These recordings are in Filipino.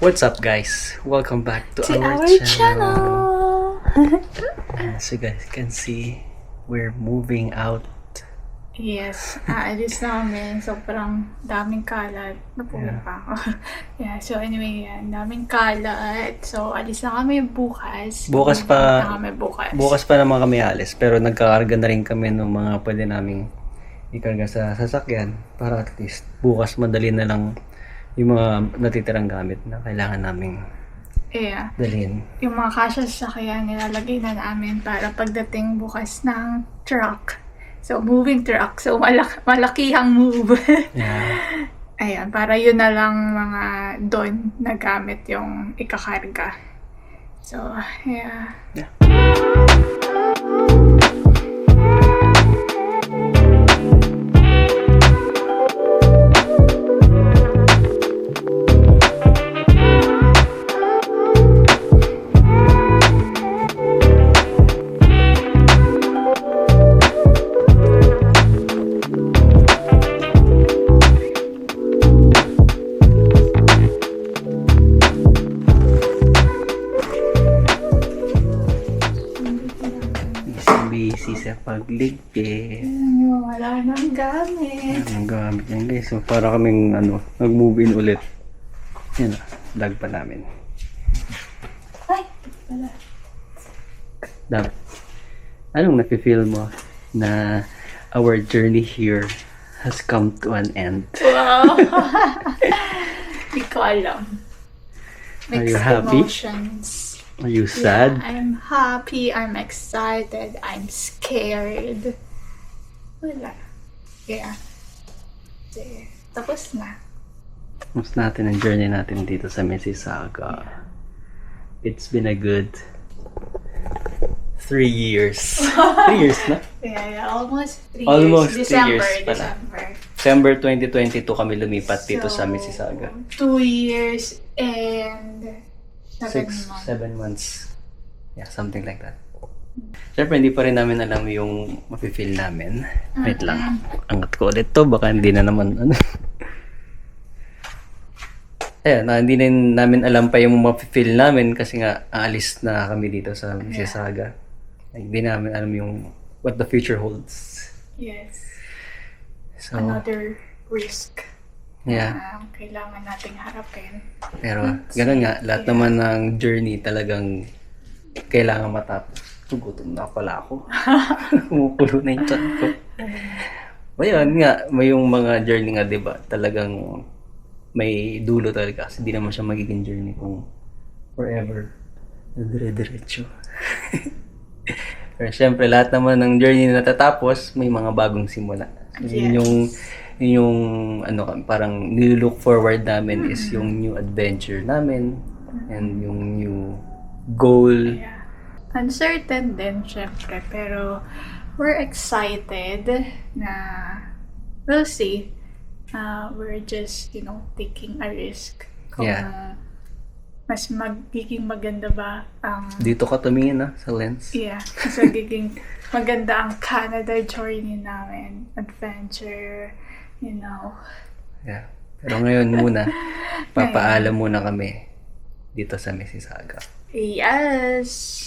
What's up, guys? Welcome back to our channel. As you guys can see, we're moving out. Yes, aalis na kami. Sobrang daming kalat. Napugod pa ako. Yeah, so anyway, yan. Daming kalat. So, alis na kami bukas. Bukas pa. Na kami bukas. Bukas pa naman kami alis, pero nagkakarga na rin kami ng mga pwede naming ikarga sa sasakyan para at least bukas madali na lang yung mga natitirang gamit na kailangan naming dalhin. Yung mga kasya sa sasakyan, nilalagay na namin para pagdating bukas ng truck. So, moving truck. So, malakihang move. Yeah. Ayan, para yun na lang mga doon na gamit yung ikakarga. So, yeah. Busy sa pagligpit. Wala nang gamit. Ang gamit yan, guys. So, para kaming nag-move in ulit. Yan, vlog pa namin. Ay, wala. Dapat. Anong nafe-feel mo na our journey here has come to an end? Wow! Hindi ko alam. Are you happy? Emotions. Are you sad? Yeah, I'm happy, I'm excited, I'm scared. Wala. Yeah. Tapos na. Tapos natin ang journey natin dito sa Mississauga. It's been a good 3 years. 3 years na? Yeah, almost 3 years. Almost 3 December, years pala. December. December 2022 kami lumipat dito sa Mississauga. 2 years and 7 months. Yeah, something like that. Siyempre, hindi pa rin namin alam yung mafe-feel namin. Wait lang. Angat ko ulit to. Baka hindi na naman, Ayan, hindi na namin alam pa yung mafe-feel namin kasi nga, aalis na kami dito sa Mississauga. Hindi namin alam yung what the future holds. Yes. So, Another risk. yeah. Kailangan nating harapin. Pero, gano'n nga, lahat naman ng journey talagang kailangan matapos. Gutom na pala ako. Kumukulo na yung chan ko. Ayun nga, may yung mga journey nga, diba? Talagang may dulo talaga. Kasi di naman siya magiging journey kung forever na dire-diretso. Pero syempre, lahat naman ng journey na natatapos, may mga bagong simula. So, yun yung parang nilook forward namin is yung new adventure namin and yung new goal. Yeah. Uncertain din, syempre. Pero, we're excited na we'll see. We're just, taking a risk. Kung mas magiging maganda ba ang... Dito ka tumingin sa lens. Yeah. Mas magiging maganda ang Canada journey namin. Adventure, Yeah. Pero ngayon muna, papaalam muna kami dito sa Mississauga. Yes!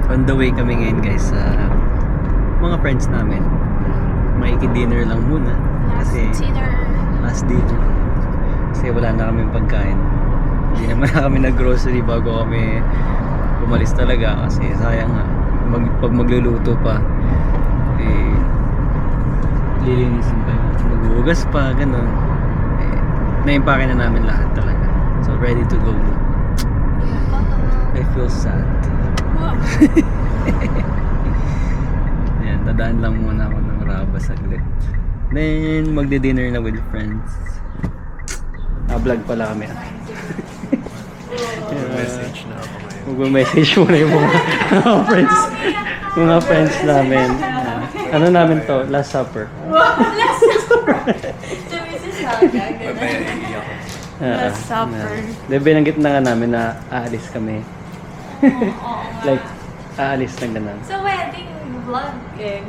On the way kami ngayon, guys, sa mga friends namin. Maiki-dinner lang muna. Last dinner. Kasi wala na kaming pagkain. Hindi naman na kami nag-grocery bago kami umalis talaga kasi sayang nga pag magluluto pa lilinisin pa, maghuhugas pa, gano'n. Na-impake na namin lahat talaga, so ready to go. I feel sad. Ayan, dadaan lang muna ako ng Raba saglit, then magdi-dinner na with friends. Vlog pala kami. Message na ako ngayon. Mag-message muna yung mga friends namin. Ano namin to? Last Supper. Last Supper! Sa Mississauga. Mamaya iiyak ako. Last Supper. Di, binanggit na nga namin na aalis kami. Like, aalis na ganun. So, wedding vlog eh.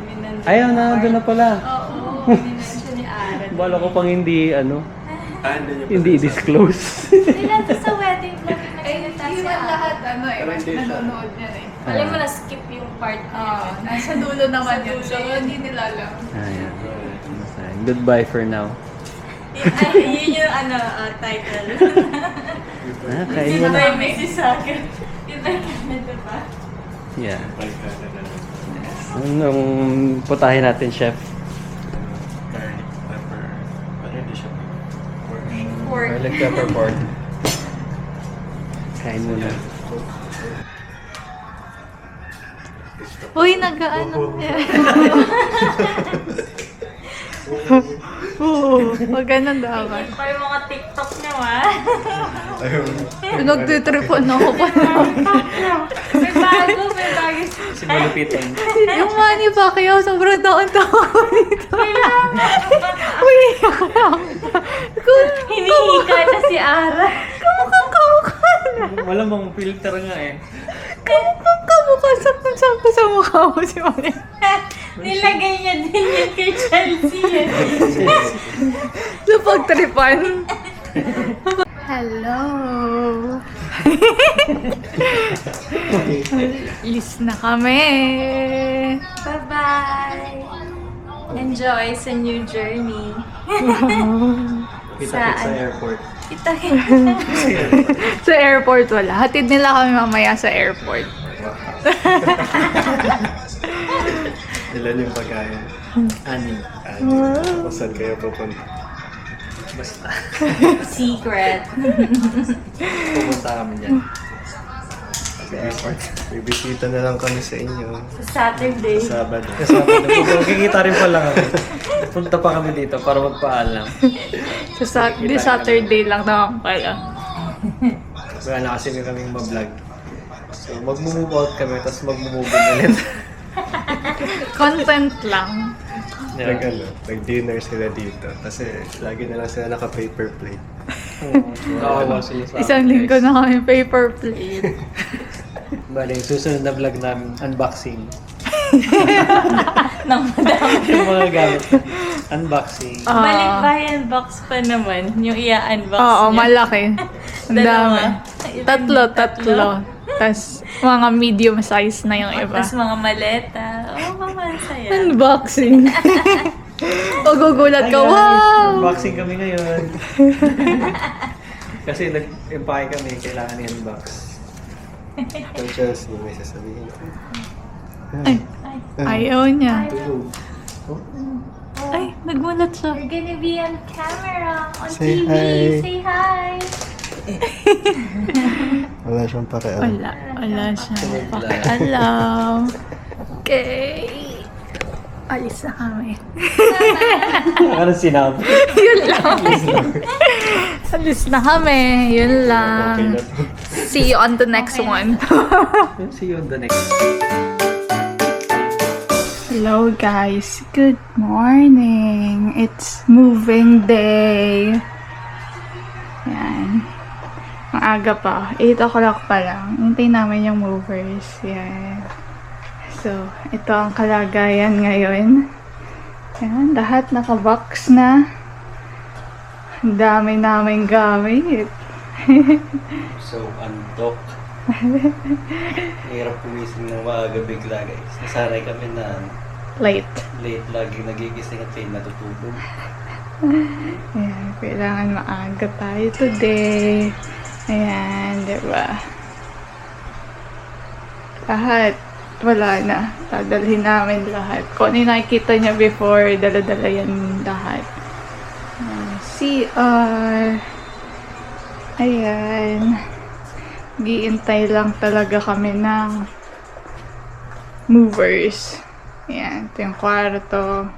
Ayaw na, doon na pala. Oo, minention ni Ara. Bala ko pang hindi, Andun yung hindi disclose. Nila to sa wedding vlog na nagsalita si Hindi man Ara. lahat, Pero hindi siya. nanonood yan eh. Alam mo na skip yung part niya. Nasa dulo naman Sa yun. dulo So, yun. hindi nila alam. Ayan. Goodbye for now. Ay, yun yung title. Kain Yun mo ba na. yung Mrs. Saga? Yun ba yung Canada ba? Yeah. Like that and then Nung putahin natin, chef. garlic, pepper. Pero hindi siya pork. Pork. Garlic pepper pork. Kain mo na. Uy, nag-ano. Oo, wag ganun dapat. Pa yung mga TikTok naman. Ayun. Nagtitripon ako pa. May bago. Si malupitan. Yung Manny Pacquiao, sobrang taon-taon ko dito. Uy, Hinihika na si Ara. kamukha na. Malamang filter nga eh. Kamukha, sakto sa mukha mo si Manny. Nilagay niya din yun kay Chelsea. Sa pagtripan. Hello. Alis na kami. Bye-bye. Enjoy sa new journey. Kita sa airport. Kita Sa airport wala. Hatid nila kami mamaya sa airport. Ilan yung pagkain? Anim. Kung saan kayo pupunta? Basta. secret. Pupunta kami dyan. Sa airport. Bibisita na lang kami sa inyo. Sa Saturday. Sa Sabado. Kasama na. Kikita rin pala kami. Punta pa kami dito para magpaalam. Di Saturday lang naman pala. Wala na kasi kaming ma-vlog. So mag-move out kami, tapos mag-move in ulit. Content lang. Nag-dinner sila dito. Kasi lagi na lang sila naka-paper plate. Nakawa sila sa Isang linggo na kami paper plate. Bale, susunod na vlog namin, unboxing. Nang madami. Yung mga gamit. Unboxing. Balik bayan box pa naman. Yung i-unbox Oo, niya. malaki. Ang Dalawa. dami. Tatlo. Tapos, mga medium size na yung iba. Tapos mga maleta. Oo, masaya. Unboxing. Magugulat ka, Hi, guys! wow! Unboxing kami ngayon. Kasi nag-impake kami, kailangan i-unbox. Ito Chelsea, may sasabihin. Ay, ayaw niya. Tulog. Ay, nagmulat siya. We're gonna be on camera, on Say TV. hi. Say hi. Wala siyang pakialam. Wala siya. Pakialam. Okay. Alis na kami. Ano sinabi? Yun lang. Alis na kami. Yun lang. Okay na to. See you on the next one. See you on the next. Hello guys. Good morning. It's moving day. Yan. Maaga pa. 8 o'clock pa lang. Hintay namin yung movers. Yan. So, ito ang kalagayan ngayon. Yan. Lahat nakabox na. Ang dami namin gamit. So, undock. Hirap pumising ng maaga bigla guys. Nasanay kami na Late. late lagi nagigising at late natutulog. Ayan, kailangan maaga tayo today. Ayan, diba? Lahat. Wala na. Dadalhin namin lahat. Kung ano yung nakikita niya before, dala-dala yan lahat. CR. Ayan. Giintay lang talaga kami ng movers. Ayan, ito yung kwarto.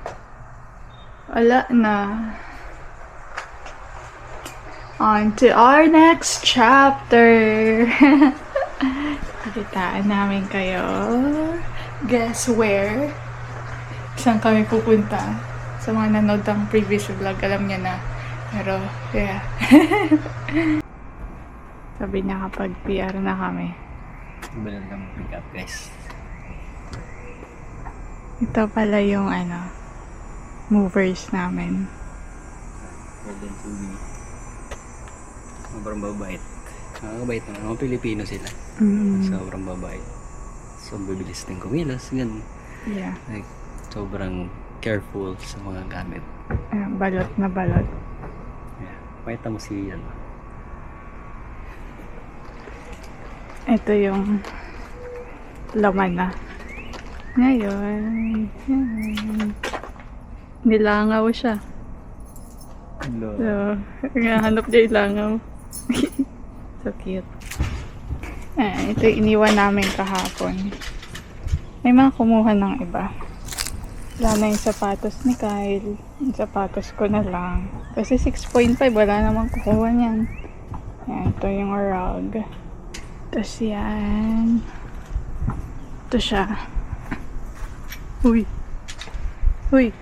Wala na. On to our next chapter. Kitaan namin kayo. Guess where? Saan kami pupunta? Sa mga nanood ng previous vlog, alam niya na. Pero, yeah. Sabi niya kapag PR na kami. Bilang ng pick up guys. Ito pala yung movers namin. Golden Sugi. Sobrang babait. Nakakabait naman. Mga Pilipino sila. Sobrang babait. So, bibilis din kumilos. Ganun. Yeah. Like, sobrang careful sa mga gamit. Balot na balot. Yeah. Pakita mo si yan. Ito yung laman na. Ngayon. Yan. Nilangaw siya. Hello. So, hanap niya yung langaw. So cute. Ito yung iniwan namin kahapon. May mga kumuha ng iba. Wala na yung sapatos ni Kyle. Yung sapatos ko na lang. Kasi 6.5, wala namang kukuha niyan. Yan, ito yung rug. Tapos yan. Ito siya. Uy. Uy.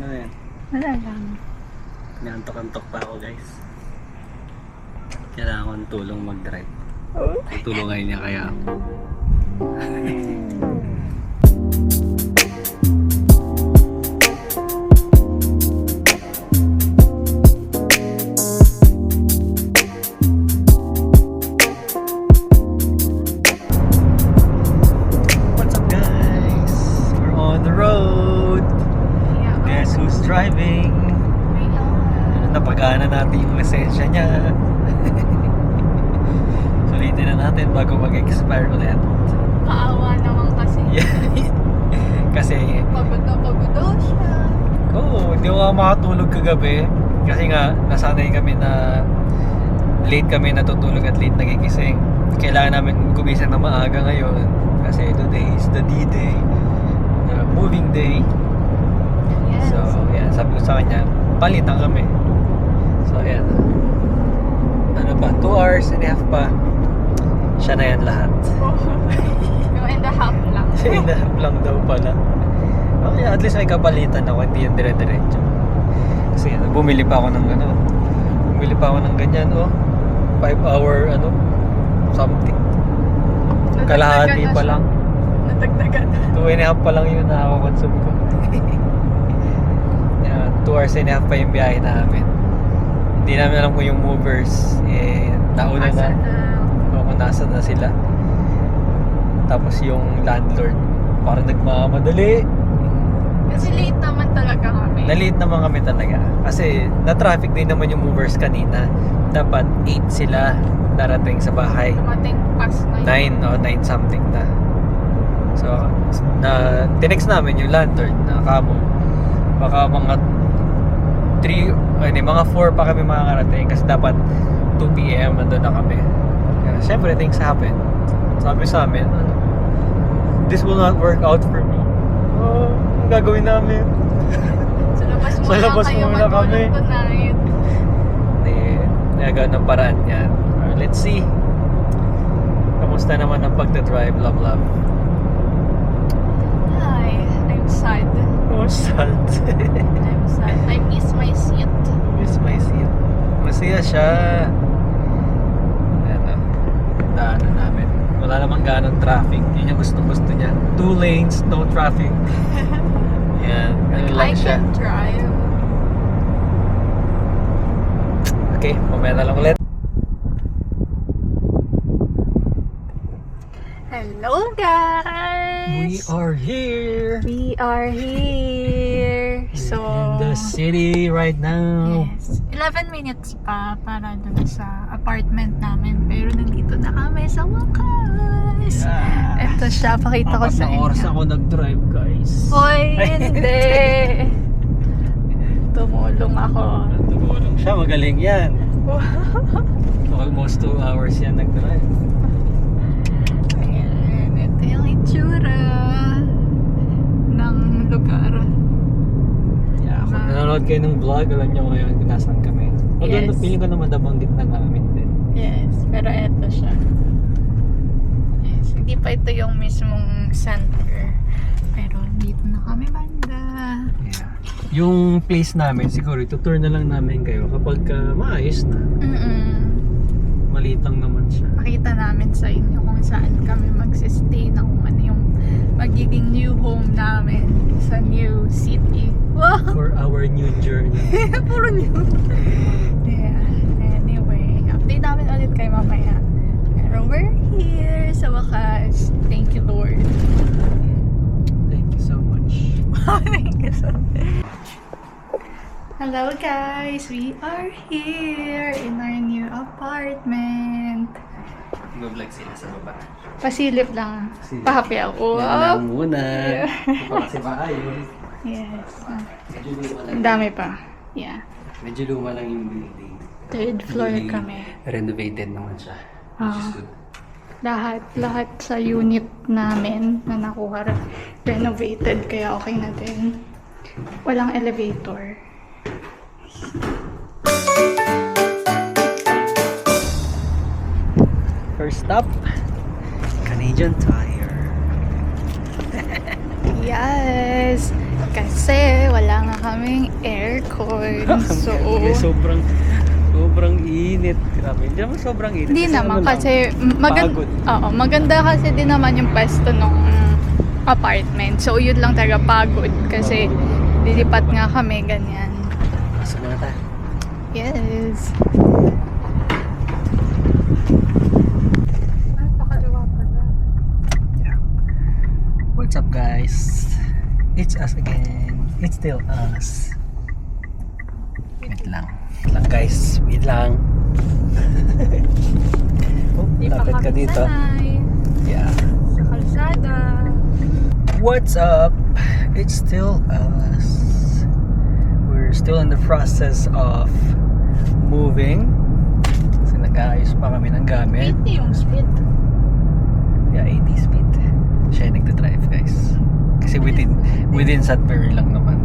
Ano yan? Wala lang. Nantok-antok pa ako, guys. Kailangan ko ng tulong mag-drive. Oh. Tutulungan niya kaya ako. What's up, guys? We're on the road. Guess who's driving? Napagana natin yung lisensya niya. Sulitin na natin bago mag-expire ulit. Kaawa naman kasi. Kasi, Pagod daw siya. hindi ko nga makatulog kagabi. Kasi nga, nasanay kami na late kami natutulog at late nagigising. Kailangan namin gumising na maaga ngayon. Kasi today is the D-Day. The moving day. Yes. So, yan. Sabi ko sa kanya, palitan kami. So, yan. Ano ba? 2 hours and a half pa. Siya na yan lahat. 2.5 lang. Siya na lang daw pala. Okay, at least may kapalitan ako. Hindi yung dire-diretso. Kasi bumili pa ako ng Bumili pa ako ng ganyan, 5-hour, something. Kalahati pa lang. Natagdagan. 2.5 pa lang yun nakaka-consume ko. 2 hours and a half pa yung biyahe namin. Hindi namin alam kung yung movers nauna na o kung nasa na sila. Tapos yung landlord parang nagmamadali. Kasi late naman talaga kami. Na-late naman kami talaga. Kasi na-traffic din naman yung movers kanina. Dapat 8 sila darating sa bahay. Dumating past 9. 9 something na. So, tinext namin yung landlord na kamo. Baka mga 4 pa kami makakarating kasi dapat 2 PM nandun na kami. Kaya, syempre, things happen. Sabi sa amin, this will not work out for me. Ang gagawin namin? Sa labas Sa labas kayo muna kami. matulog tonight. Nagagawa ng paraan yan. Let's see. Kamusta naman ang pagdadrive, love? Hi, I'm sad. Oh, sad. I'm sad. I miss my seat. Miss my seat. Masaya siya. Daanan namin. Wala namang ganong traffic. Yun yung gusto niya. 2 lanes, no traffic. Yan. Ganun lang I siya. can drive. Okay, mamaya na lang ulit. Hello guys! We are here. We are here. So, in the city right now. yes. 11 minutes pa para dun sa apartment namin. Pero nandito na kami sa wakas. Yeah. Ito siya, pakita ko sa 4 oras inyo. ako nag-drive, guys. Hoy, hindi! Tumulong ako. Tumulong siya, magaling yan. Almost 2 hours yan nag-drive. Ayan, ito yung itsura ng lugar. Yeah, kung nanonood kayo ng vlog, alam nyo ngayon kung nasaan kami. Although, Yes. feeling ko naman nabanggit na namin din. Yes, pero ito siya. Yes, hindi pa ito yung mismong center. Pero dito na kami banda. Yeah. Yung place namin, siguro itutour na lang namin kayo kapag maayos na. Maliit lang naman siya. Pakita namin sa inyo kung saan kami magsistay na kung ano yung magiging new home namin sa new city. Wow! For our new journey. Puro new. Yeah. Anyway, update namin ulit kayo mamaya. Pero we're here sa wakas. Thank you, Lord. Thank you so much. Thank you so much. Hello guys! We are here in our new apartment. Mag-vlog sila sa baba. Pasilip lang. Pasilip. Pahapi ako. Yan lang muna. Yeah. Ito pa kasi maayos. Yes. Medyo luma lang. Ang dami pa. Yeah. Medyo luma lang yung building. Third floor Building, kami. Renovated naman siya. Which is good. Lahat sa unit namin na nakuha renovated kaya okay na din. Walang elevator. First stop, Canadian Tire. Yes! Kasi wala nga kaming aircon. So, sobrang init. Grabe. Hindi naman sobrang init. hindi Kasi naman ano lang, kasi pagod. maganda kasi din naman yung pwesto ng apartment. So, yun lang talaga pagod kasi lilipat nga kami ganyan. Pasok na tayo. Yes. What's up guys? It's us again. It's still us. Wait lang. Wait lang guys. Wait lang. Oh, lapit ka dito. Yeah. Sa kalsada. What's up? It's still us. We're still in the process of moving. Kasi nag-aayos pa kami ng gamit. 80 yung speed. Yeah, 80 speed. Siya yung nagda-drive guys. Kasi within Sudbury lang naman.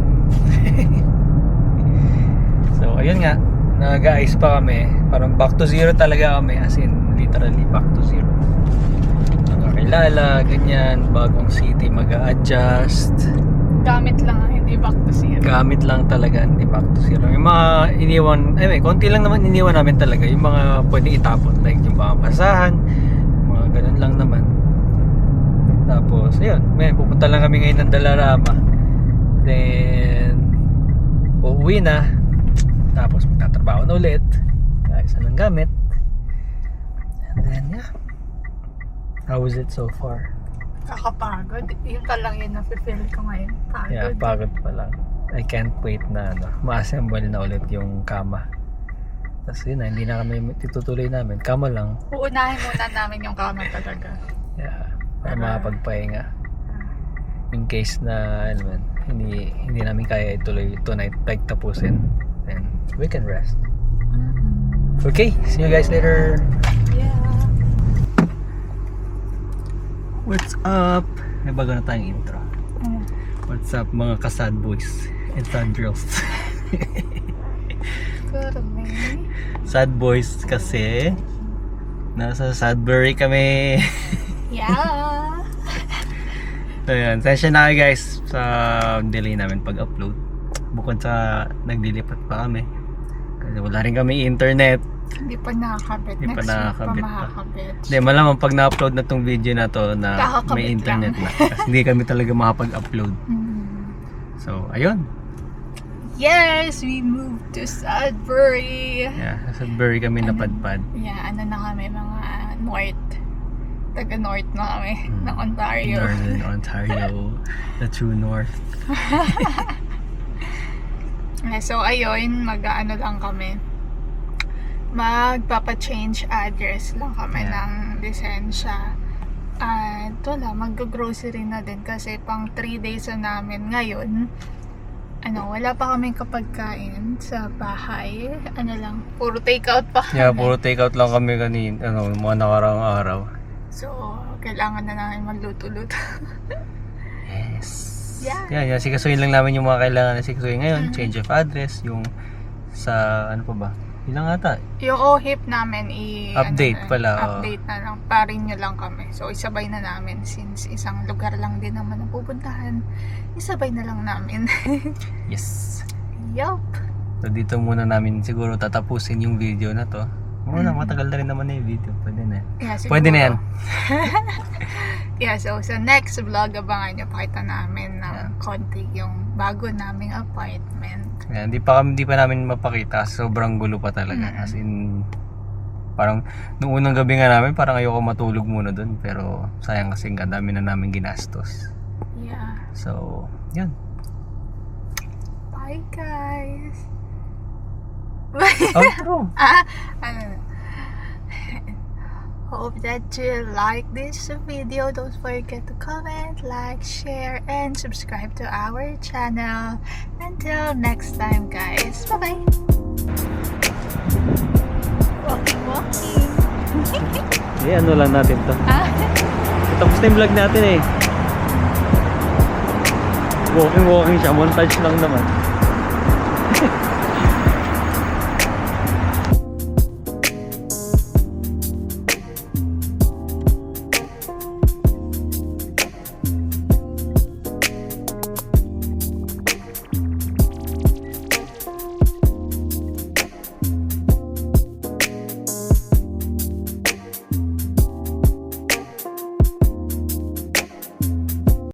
So ayun nga, nag-aayos pa kami. Parang back to zero talaga kami. As in, literally back to zero. Nakakilala, ganyan. Bagong city, mag-a-adjust. Gamit lang, hindi back to zero. Gamit lang talaga, hindi back to zero. Yung mga iniwan, konti lang naman iniwan namin talaga. Yung mga pwede itapon, like yung mga basahan, mga ganun lang naman. Tapos, ayun, pupunta lang kami ngayon ng Dalarama. Then, uuwi na. Tapos, magtatrabaho na ulit. Kaisa ng gamit. And then, yeah. How was it so far? Kakapagod. Yun pa lang yun na-feel ko ngayon. Pagod. Yeah, pagod pa lang. I can't wait na ma-assemble na ulit yung kama. Tapos yun na, hindi na kami itutuloy namin. Kama lang. Uunahin muna namin yung kama talaga. Yeah, para makapagpahinga. In case na, hindi namin kaya ituloy tonight, like tapusin. Then, we can rest. Okay, see you guys later. Yeah. What's up? May bago na tayong intro. What's up mga ka-sad boys and sad girls? Good me. Sad boys kasi nasa Sudbury kami. Yeah. So yun, session na kayo guys sa delay namin pag-upload. Bukod sa naglilipat pa kami. Kasi wala rin kami internet. Hindi pa nakakabit. Hindi pa Next week nakakabit pa. makakabit. Hindi, malamang pag na-upload na tong video na to na Kakakabit may internet lang. na. Kasi hindi kami talaga makapag-upload. So, ayun. Yes, we moved to Sudbury. Yeah, sa Sudbury kami napadpad. Yeah, ano na kami, mga north. Taga-north na kami ng Ontario. Northern Ontario. The true north. So, ayun, mag-ano lang kami. Magpapa-change address lang kami Yeah. ng lisensya. At wala, mag-grocery na din kasi pang 3 days na namin ngayon. Wala pa kaming kapagkain sa bahay. Puro takeout pa kami. Yeah, puro takeout lang kami kanina, mga nakaraang araw. So, kailangan na namin magluto-luto. Yes. Yeah. Yeah, sikasuhin lang namin yung mga kailangan na sikasuhin ngayon. Change of address, yung sa, ano pa ba? Ilang ata? Yung OHIP namin Update pala, oh. Update na lang. Pa-renew lang kami. So, isabay na namin since isang lugar lang din naman ang pupuntahan. Isabay na lang namin. Yes. Yup. So, dito muna namin siguro tatapusin yung video na to. Matagal na rin naman na yung video. Pwede na yan. Yeah, siguro. Pwede na yan. Yeah, so sa next vlog, abangan nyo, pakita namin ng konti yung bago naming apartment. Ayan, di pa namin mapakita. Sobrang gulo pa talaga. As in, parang nung unang gabi nga namin, parang ayoko matulog muna dun. Pero sayang kasi ang dami na namin ginastos. Yeah. So, yan. Bye, guys! Outro. Ano? Hope that you like this video. Don't forget to comment, like, share, and subscribe to our channel. Until next time, guys. Bye-bye! Walking. Eh, ano lang natin to. Tapos na yung vlog natin eh. Walking siya. Montage lang naman.